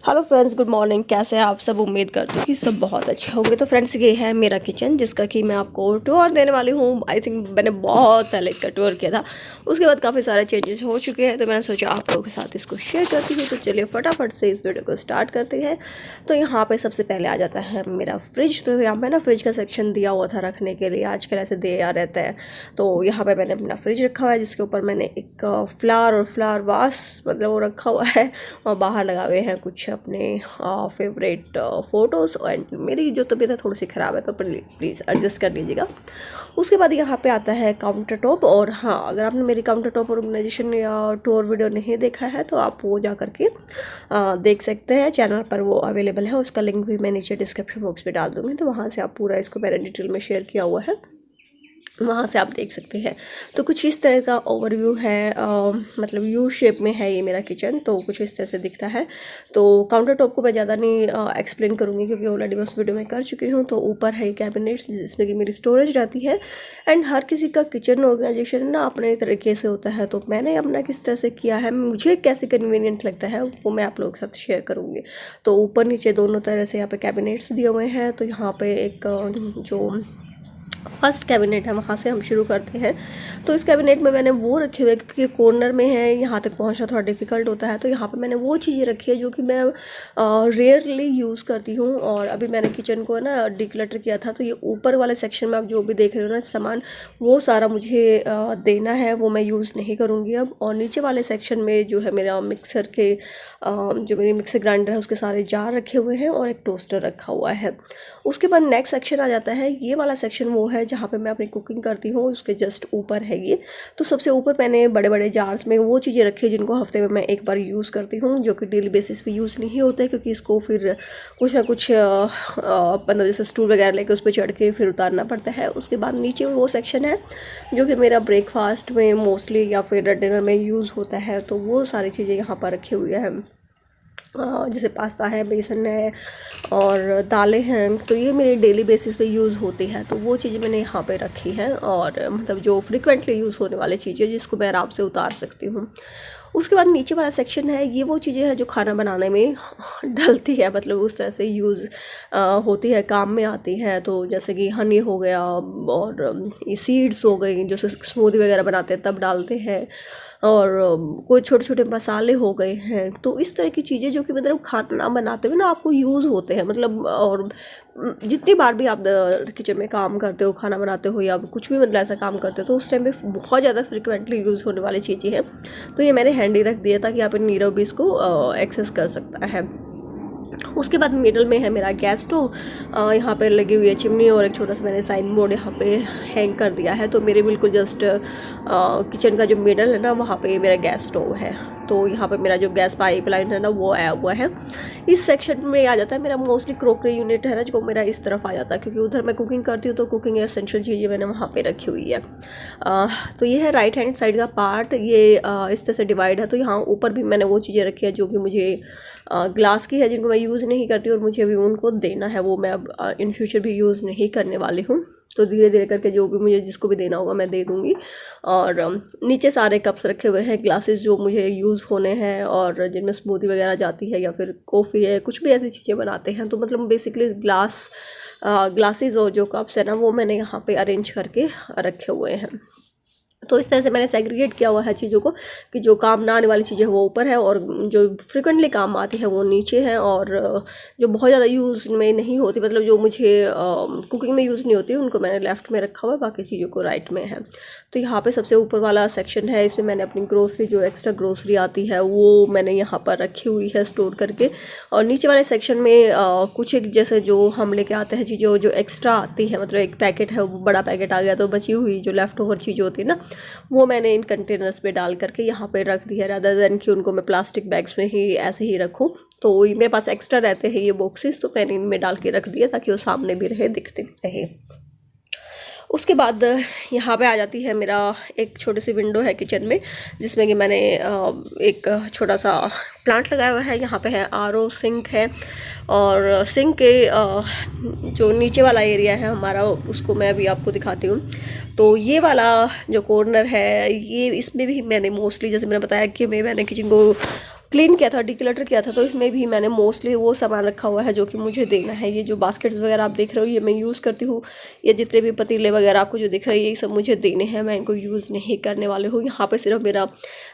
Hello friends, good morning. कैसे हैं आप सब? उम्मीद करती हूँ कि सब बहुत अच्छे होंगे। तो फ्रेंड्स, ये है मेरा किचन जिसका कि मैं आपको टूर देने वाली हूँ। आई थिंक मैंने बहुत पहले इसका टूर किया था, उसके बाद काफ़ी सारे चेंजेस हो चुके हैं, तो मैंने सोचा आप लोगों के साथ इसको शेयर करती हूँ। तो चलिए फटाफट से इस वीडियो को स्टार्ट करते हैं। तो यहाँ पर सबसे पहले आ जाता है मेरा फ्रिज। तो यहाँ पर ना फ्रिज का सेक्शन दिया हुआ था रखने के लिए, आजकल ऐसे दिया रहता है। तो यहाँ पर मैंने अपना फ्रिज रखा हुआ है जिसके ऊपर मैंने एक फ्लावर वास मतलब वो रखा हुआ है, और बाहर लगा हुए हैं कुछ अपने फेवरेट फ़ोटोज़। एंड मेरी जो तबीयत है थोड़ी सी ख़राब है, तो प्लीज़ एडजस्ट कर लीजिएगा। उसके बाद यहाँ पे आता है काउंटर टॉप। और हाँ, अगर आपने मेरी काउंटर टॉप ऑर्गेनाइजेशन या टूर वीडियो नहीं देखा है तो आप वो जा करके देख सकते हैं, चैनल पर वो अवेलेबल है। उसका लिंक भी मैं नीचे डिस्क्रिप्शन बॉक्स में डाल दूँगी, तो वहाँ से आप पूरा इसको मैंने डिटेल में शेयर किया हुआ है, वहाँ से आप देख सकते हैं। तो कुछ इस तरह का ओवरव्यू है, मतलब यू शेप में है ये मेरा किचन, तो कुछ इस तरह से दिखता है। तो काउंटर टॉप को मैं ज़्यादा नहीं एक्सप्लेन करूँगी क्योंकि ऑलरेडी मैं उस वीडियो में कर चुकी हूँ। तो ऊपर है कैबिनेट्स जिसमें कि मेरी स्टोरेज रहती है। एंड हर किसी का किचन ऑर्गेनाइजेशन ना अपने तरीके से होता है, तो मैंने अपना किस तरह से किया है, मुझे कैसे कन्वीनियंट लगता है, वो मैं आप लोगों के साथ शेयर करूँगी। तो ऊपर नीचे दोनों तरह से यहाँ पे कैबिनेट्स दिए हुए हैं। तो यहाँ पे एक जो फर्स्ट कैबिनेट है वहाँ से हम शुरू करते हैं। तो इस कैबिनेट में मैंने वो रखे हुए, क्योंकि कॉर्नर में है, यहाँ तक पहुँचना थोड़ा डिफ़िकल्ट होता है। तो यहाँ पे मैंने वो चीज़ें रखी है जो कि मैं रेयरली यूज़ करती हूँ। और अभी मैंने किचन को ना डिक्लटर किया था, तो ये ऊपर वाले सेक्शन में आप जो भी देख रहे हो ना सामान, वो सारा मुझे देना है, वो मैं यूज़ नहीं करूँगी अब। और नीचे वाले सेक्शन में जो है मेरा मिक्सर के जो मेरी मिक्सर ग्राइंडर है उसके सारे जार रखे हुए हैं, और एक टोस्टर रखा हुआ है। उसके बाद नेक्स्ट सेक्शन आ जाता है, ये वाला सेक्शन वो है जहाँ पे मैं अपनी कुकिंग करती हूँ, उसके जस्ट ऊपर है ये। तो सबसे ऊपर मैंने बड़े बड़े जार्स में वो चीज़ें रखी है जिनको हफ्ते में मैं एक बार यूज़ करती हूँ, जो कि डेली बेसिस पे यूज़ नहीं होते, क्योंकि इसको फिर कुछ ना कुछ मतलब जैसे स्टूल वगैरह लेके उस पर चढ़ के फिर उतारना पड़ता है। उसके बाद नीचे वो सेक्शन है जो कि मेरा ब्रेकफास्ट में मोस्टली या फिर डिनर में यूज़ होता है। तो वो सारी चीज़ें यहाँ पर रखी हुई हैं, जैसे पास्ता है, बेसन है और दालें हैं। तो ये मेरे डेली बेसिस पे यूज़ होती है, तो वो चीज़ें मैंने यहाँ पे रखी हैं। और मतलब जो फ्रिक्वेंटली यूज़ होने वाली चीज़ें जिसको मैं आराम से उतार सकती हूँ। उसके बाद नीचे वाला सेक्शन है, ये वो चीज़ें हैं जो खाना बनाने में डलती है, मतलब उस तरह से यूज़ होती है, काम में आती है। तो जैसे कि हनी हो गया, और ये सीड्स हो गई जो स्मूदी वगैरह बनाते हैं तब डालते हैं, और कोई छोटे छोटे मसाले हो गए हैं। तो इस तरह की चीज़ें जो कि मतलब खाना बनाते हुए ना आपको यूज़ होते हैं, मतलब और जितनी बार भी आप किचन में काम करते हो, खाना बनाते हो या कुछ भी मतलब ऐसा काम करते हो, तो उस टाइम पे बहुत ज़्यादा फ्रिक्वेंटली यूज़ होने वाली चीज़ें हैं। तो ये मैंने हैंडी रख दिया ताकि आप नीरव भी इसको एक्सेस कर सकता है। उसके बाद मिडल में है मेरा गैस स्टोव। यहाँ पर लगी हुई है चिमनी, और एक छोटा सा मैंने साइन बोर्ड यहाँ पे हैंग कर दिया है। तो मेरे बिल्कुल जस्ट किचन का जो मिडल है ना, वहाँ पे मेरा गैस स्टोव है। तो यहाँ पे मेरा जो गैस पाइपलाइन है ना वो आया हुआ है। इस सेक्शन में आ जाता है मेरा मोस्टली क्रोकरी यूनिट है ना, जो मेरा इस तरफ आ जाता है, क्योंकि उधर मैं कुकिंग करती हूँ, तो कुकिंग एसेंशियल चीज़ें मैंने वहाँ पे रखी हुई है। तो ये है राइट हैंड साइड का पार्ट, ये इस तरह से डिवाइड है। तो यहाँ ऊपर भी मैंने वो चीज़ें रखी है जो कि मुझे ग्लास की है, जिनको मैं यूज़ नहीं करती और मुझे अभी उनको देना है, वो मैं अब इन फ्यूचर भी यूज़ नहीं करने वाली हूँ। तो धीरे धीरे करके जो भी मुझे जिसको भी देना होगा मैं दे दूँगी। और नीचे सारे कप्स रखे हुए हैं, ग्लासेस जो मुझे यूज़ होने हैं, और जिनमें स्मूदी वगैरह जाती है या फिर कॉफ़ी है, कुछ भी ऐसी चीज़ें बनाते हैं। तो मतलब बेसिकली ग्लासेस और जो कप्स है ना वो मैंने यहाँ पे अरेंज करके रखे हुए हैं। तो इस तरह से मैंने सेग्रीगेट किया हुआ है चीज़ों को, कि जो काम ना आने वाली चीज़ें वो ऊपर है, और जो फ्रिक्वेंटली काम आती है वो नीचे है, और जो बहुत ज़्यादा यूज़ में नहीं होती, मतलब जो मुझे कुकिंग में यूज़ नहीं होती, उनको मैंने लेफ़्ट में रखा हुआ है, बाकी चीज़ों को राइट में है। तो यहाँ पे सबसे ऊपर वाला सेक्शन है, इसमें मैंने अपनी ग्रोसरी जो एक्स्ट्रा ग्रोसरी आती है वो मैंने यहाँ पर रखी हुई है स्टोर करके। और नीचे वाले सेक्शन में कुछ एक जैसे जो हम लेके आते हैं चीज़ें जो एक्स्ट्रा आती है, मतलब एक पैकेट है, वो बड़ा पैकेट आ गया, तो बची हुई जो लेफ़्ट ओवर चीज़ें होती है ना, वो मैंने इन कंटेनर्स में डाल करके यहाँ पे रख दिया, रादर देन कि उनको मैं प्लास्टिक बैग्स में ही ऐसे ही रखूँ। तो मेरे पास एक्स्ट्रा रहते हैं ये बॉक्सेस, तो मैंने इनमें डाल के रख दिया ताकि वो सामने भी रहे, दिखते भी रहे। उसके बाद यहाँ पे आ जाती है मेरा एक छोटी सी विंडो है किचन में, जिसमें कि मैंने एक छोटा सा प्लांट लगाया हुआ है। यहाँ पे है आरओ सिंक है, और सिंक के जो नीचे वाला एरिया है हमारा, उसको मैं अभी आपको दिखाती हूँ। तो ये वाला जो कॉर्नर है, ये इसमें भी मैंने मोस्टली, जैसे मैंने बताया कि मैंने किचन को क्लीन किया था, डिक्लटर किया था, तो इसमें भी मैंने मोस्टली वो सामान रखा हुआ है जो कि मुझे देना है। ये जो बास्केट्स वगैरह आप देख रहे हो ये मैं यूज़ करती हूँ। ये जितने भी पतीले वगैरह आपको जो दिख रहे हैं ये सब मुझे देने हैं, मैं इनको यूज़ नहीं करने वाले हूँ। यहाँ पे सिर्फ मेरा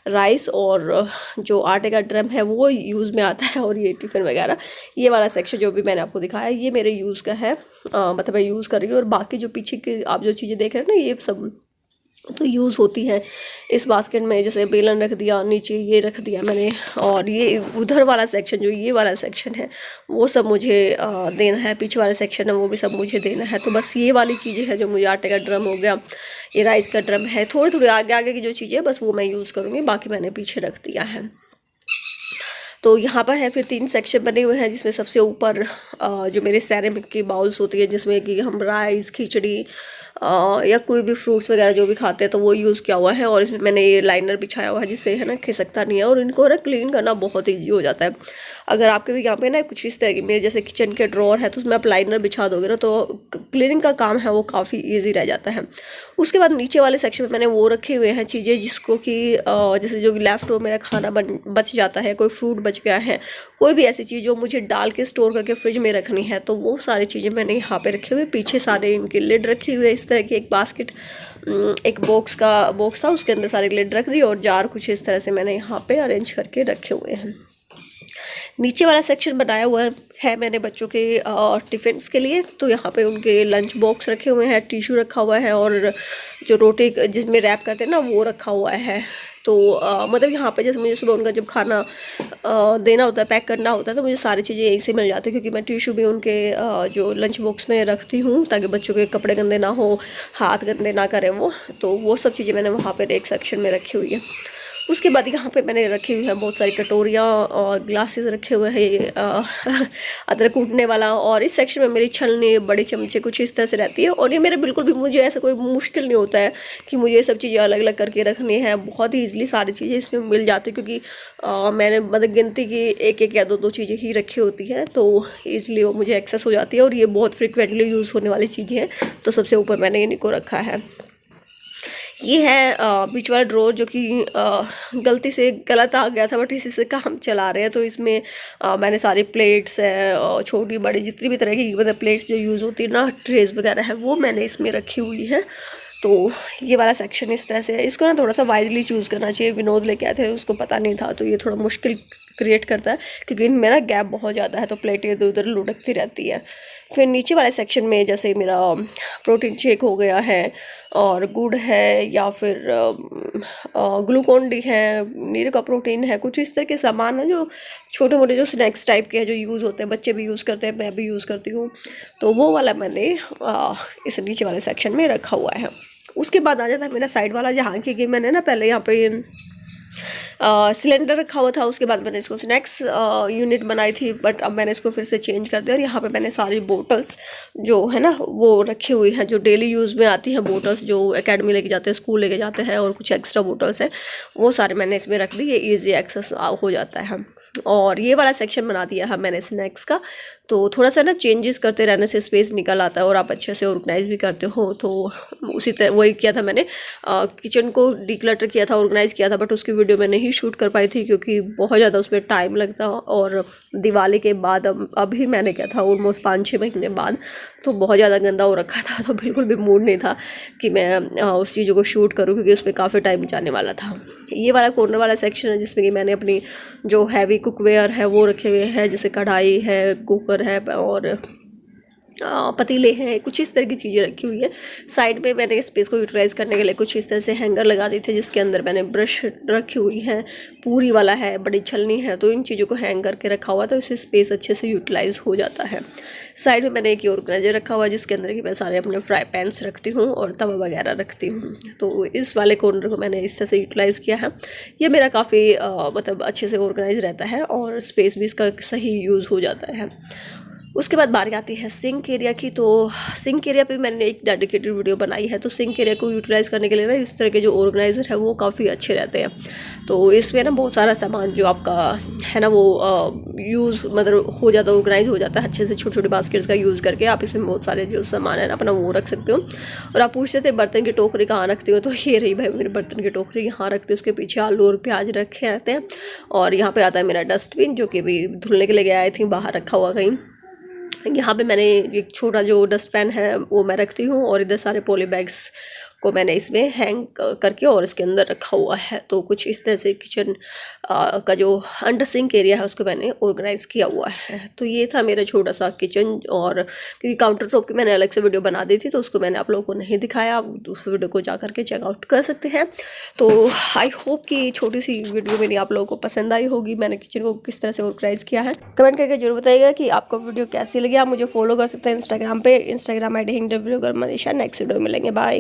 राइस और जो आटे का ड्रम है वो यूज़ में आता है, और ये टिफ़िन वगैरह ये वाला सेक्शन जो भी मैंने आपको दिखाया ये मेरे यूज़ का है, मतलब मैं यूज़ कर रही हूँ। और बाकी जो पीछे की आप जो चीज़ें देख रहे हैं ना ये सब तो यूज़ होती है इस बास्केट में। जैसे बेलन रख दिया, नीचे ये रख दिया मैंने, और ये उधर वाला सेक्शन जो ये वाला सेक्शन है वो सब मुझे देना है। पीछे वाला सेक्शन है वो भी सब मुझे देना है। तो बस ये वाली चीज़ें हैं जो मुझे, आटे का ड्रम हो गया, ये राइस का ड्रम है, थोड़ी थोड़ी आगे आगे की जो चीज़ें बस वो मैं यूज़ करूँगी, बाकी मैंने पीछे रख दिया है। तो यहाँ पर है फिर 3 सेक्शन बने हुए हैं, जिसमें सबसे ऊपर जो मेरे सेरेमिक की बाउल्स होती है जिसमें कि हम राइस, खिचड़ी या कोई भी फ्रूट्स वगैरह जो भी खाते हैं तो वो यूज़ किया हुआ है। और इसमें मैंने ये लाइनर बिछाया हुआ है जिससे है ना खिसकता नहीं है, और इनको ना क्लीन करना बहुत ईजी हो जाता है। अगर आपके भी यहाँ पे ना कुछ इस तरह की, मेरे जैसे किचन के ड्रॉर है तो उसमें आप लाइनर बिछा दोगे ना तो क्लीनिंग का काम है वो काफ़ी ईजी रह जाता है। उसके बाद नीचे वाले सेक्शन में मैंने वो रखे हुए हैं चीज़ें जिसको कि जैसे जो लेफ्ट ओवर मेरा खाना बच जाता है, कोई फ्रूट बच गया है, कोई भी ऐसी चीज़ जो मुझे डाल के स्टोर करके फ्रिज में रखनी है, तो वो सारी चीज़ें मैंने यहाँ पे रखे हुए। पीछे सारे इनके लिड रखे हुए, इस तरह की एक बास्केट, एक बॉक्स था उसके अंदर सारे लिड रख दी, और जार कुछ इस तरह से मैंने यहाँ पे अरेंज करके रखे हुए हैं। नीचे वाला सेक्शन बनाया हुआ है मैंने बच्चों के टिफ़िन्स के लिए, तो यहाँ पे उनके लंच बॉक्स रखे हुए हैं, टिश्यू रखा हुआ है, और जो रोटी जिसमें रैप करते हैं ना वो रखा हुआ है। तो मतलब यहाँ पे जैसे मुझे सुबह उनका जब खाना देना होता है, पैक करना होता है, तो मुझे सारी चीज़ें यहीं से मिल जाती है, क्योंकि मैं टिश्यू भी उनके जो लंच बॉक्स में रखती हूँ ताकि बच्चों के कपड़े गंदे ना हो, हाथ गंदे ना करें वो। तो वो सब चीज़ें मैंने वहाँ पर एक सेक्शन में रखी हुई है। उसके बाद यहाँ पे मैंने रखी हुई है बहुत सारी कटोरियाँ और ग्लासेस रखे हुए हैं, अदरक कूटने वाला, और इस सेक्शन में मेरी छलनी, बड़े चमचे कुछ इस तरह से रहती है। और ये मेरे बिल्कुल भी, मुझे ऐसा कोई मुश्किल नहीं होता है कि मुझे ये सब चीज़ें अलग अलग करके रखनी है, बहुत ही ईजिली सारी चीज़ें इसमें मिल जाती है, क्योंकि मैंने मतलब गिनती की एक या दो चीज़ें ही रखी होती हैं, तो ईजिली वो मुझे एक्सेस हो जाती है। और ये बहुत फ्रिक्वेंटली यूज़ होने वाली चीज़ें हैं, तो सबसे ऊपर मैंने इन्हीं को रखा है। ये है बीच वाला ड्रॉर जो कि गलती से गलत आ गया था, बट इसी से काम चला रहे हैं। तो इसमें मैंने सारी प्लेट्स है, छोटी बड़ी जितनी भी तरह की मतलब प्लेट्स जो यूज़ होती है ना, ट्रेज वगैरह है, वो मैंने इसमें रखी हुई है। तो ये वाला सेक्शन इस तरह से है। इसको ना थोड़ा सा वाइजली चूज़ करना चाहिए, विनोद लेके आए थे उसको पता नहीं था, तो ये थोड़ा मुश्किल क्रिएट करता है, क्योंकि इनमें ना गैप बहुत ज़्यादा है, तो प्लेटें इधर उधर लुढ़कती रहती है। फिर नीचे वाले सेक्शन में जैसे मेरा प्रोटीन शेक हो गया है, और गुड़ है, या फिर ग्लूकोन डी है, नीरे का प्रोटीन है, कुछ इस तरह के सामान है जो छोटे मोटे जो स्नैक्स टाइप के हैं जो यूज़ होते हैं, बच्चे भी यूज़ करते हैं, मैं भी यूज़ करती हूँ। तो वो वाला मैंने इस नीचे वाले सेक्शन में रखा हुआ है। उसके बाद आ जाता है मेरा साइड वाला, जहाँ की मैंने ना पहले यहाँ पे सिलेंडर रखा हुआ था, उसके बाद मैंने इसको स्नैक्स यूनिट बनाई थी, बट अब मैंने इसको फिर से चेंज कर दिया। और यहाँ पे मैंने सारी बोटल्स जो है ना वो रखी हुई है, जो डेली यूज़ में आती हैं बोटल्स, जो एकेडमी लेके जाते हैं, स्कूल लेके जाते हैं, और कुछ एक्स्ट्रा बोटल्स हैं, वो सारे मैंने इसमें रख दी। ये ईजी एक्सेस हो जाता है। और ये वाला सेक्शन बना दिया है मैंने स्नैक्स का। तो थोड़ा सा ना चेंजेस करते रहने से स्पेस निकल आता है, और आप अच्छे से ऑर्गेनाइज भी करते हो। तो उसी तरह वही किया था मैंने, किचन को डिक्लटर किया था, ऑर्गेनाइज किया था, बट उसकी वीडियो मैं नहीं शूट कर पाई थी क्योंकि बहुत ज़्यादा उसमें टाइम लगता। और दिवाली के बाद अभी मैंने किया था ऑलमोस्ट 5-6 महीने बाद, तो बहुत ज़्यादा गंदा हो रखा था, तो बिल्कुल भी मूड नहीं था कि मैं उस चीज़ों को शूट करूँ, क्योंकि उसमें काफ़ी टाइम जाने वाला था। ये वाला कॉर्नर वाला सेक्शन है जिसमें कि मैंने अपनी जो हैवी कुकवेयर है वो रखे हुए हैं, जैसे कढ़ाई है, कुकर है, और पतीले हैं, कुछ इस तरह की चीज़ें रखी हुई है। साइड पे मैंने स्पेस को यूटिलाइज़ करने के लिए कुछ इस तरह से हैंगर लगा दिए थे, जिसके अंदर मैंने ब्रश रखी हुई है, पूरी वाला है, बड़ी छलनी है, तो इन चीज़ों को हैंग करके रखा हुआ था, इससे स्पेस अच्छे से यूटिलाइज़ हो जाता है। साइड में मैंने एक ऑर्गेनाइजर रखा हुआ है जिसके अंदर कि मैं सारे अपने फ्राई पैन्स रखती हूँ और तवा वगैरह रखती हूँ। तो इस वाले कॉर्नर को मैंने इस तरह से यूटिलाइज़ किया है। ये मेरा काफ़ी मतलब अच्छे से ऑर्गेनाइज रहता है, और स्पेस भी इसका सही यूज़ हो जाता है। उसके बाद बारी आती है सिंक एरिया की। तो सिंक एरिया पे मैंने एक डेडिकेटेड वीडियो बनाई है। तो सिंक एरिया को यूटिलाइज़ करने के लिए ना इस तरह के जो ऑर्गेनाइज़र है वो काफ़ी अच्छे रहते हैं। तो इसमें ना बहुत सारा सामान जो आपका है ना वो यूज़ मतलब हो जाता है, ऑर्गेनाइज हो जाता है अच्छे से। छोटे छोटे बास्केट्स का यूज़ करके आप इसमें बहुत सारे जो सामान है ना अपना वो रख सकते हो। और आप पूछते थे बर्तन की टोकरी कहाँ रखते हो, तो ये रही भाई मेरे बर्तन की टोकरी यहाँ रखते हो। उसके पीछे आलू और प्याज रखे रहते हैं। और यहाँ पे आता है मेरा डस्टबिन जो कि अभी धुलने के लिए गया आई थिंक बाहर रखा हुआ कहीं। यहाँ पे मैंने एक छोटा जो डस्टबिन है वो मैं रखती हूँ। और इधर सारे पॉली बैग्स को मैंने इसमें हैंग करके और इसके अंदर रखा हुआ है। तो कुछ इस तरह से किचन का जो अंडर सिंक एरिया है उसको मैंने ऑर्गेनाइज़ किया हुआ है। तो ये था मेरा छोटा सा किचन। और क्योंकि काउंटर टॉप की मैंने अलग से वीडियो बना दी थी तो उसको मैंने आप लोगों को नहीं दिखाया, आप दूसरी वीडियो को जा करके चेकआउट कर सकते हैं। तो आई होप कि छोटी सी वीडियो मेरी आप लोगों को पसंद आई होगी। मैंने किचन को किस तरह से ऑर्गेनाइज़ किया है कमेंट करके जरूर बताइएगा कि आपको वीडियो कैसी लगी। आप मुझे फॉलो कर सकते हैं इंस्टाग्राम पे, Instagram ID @HingDevLogger Manisha. Next video मिलेंगे, बाय।